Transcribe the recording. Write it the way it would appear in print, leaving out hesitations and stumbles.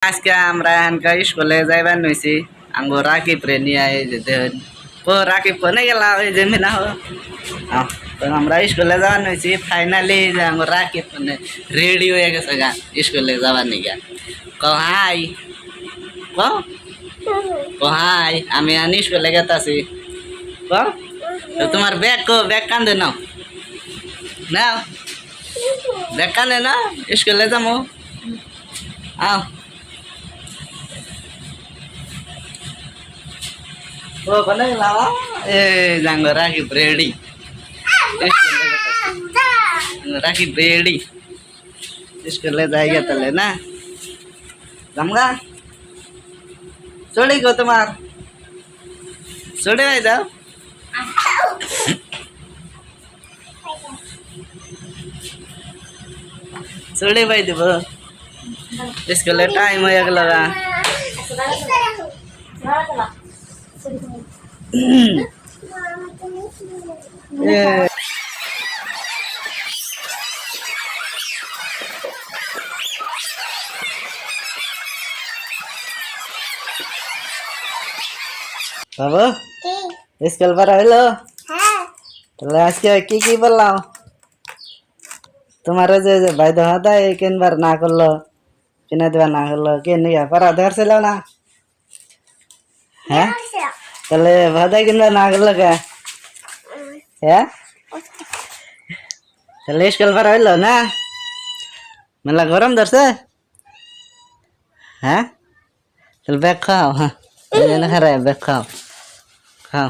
আজকে আমরা এখানকার স্কুলে যাইবার নইছি আঙ্গো রাকিব রে নিয়ে যেতে ও রাকিব কোনে গেলা ওই যে মিনা তো আমরা স্কুলে যাওয়ার নইছি ফাইনালি যে আঙ্গো রাকিব মানে রেডি হয়ে গেছে গা স্কুলে যাবার নিগা হাই হাই আমি আনি স্কুলে গেতাছি তো তোমার ব্যাগ ব্যাগ কান্দে নাও নাও ব্যাগ কান্দে না স্কুলে যাবো আও ও কোনে গেলা এ জাঙ্গো রাকিব রেডি রাকিব রেডি স্কুলে যাইগা তাহলে না জামগা চলে গো তোমার চলে ভাই যাও চলে ভাই দেব স্কুলে টাইম হয়ে গেল বাবু স্কুল पर হইলো তাহলে আজকে কি বললাম তোমার যে ভাই দাদা কেনবার না করলো কিনে দেওয়া না করলো কে নিয়ে পড়া ধরছিল না হ্যাঁ তাহলে ভাদাই কিনবা না করলো কে হ্যাঁ তাহলে স্কুল पर হইলো না মেলা গরম ধরছে হ্যাঁ তাহলে ব্যাগ খাও হ্যাঁ ব্যাগ খাও খাও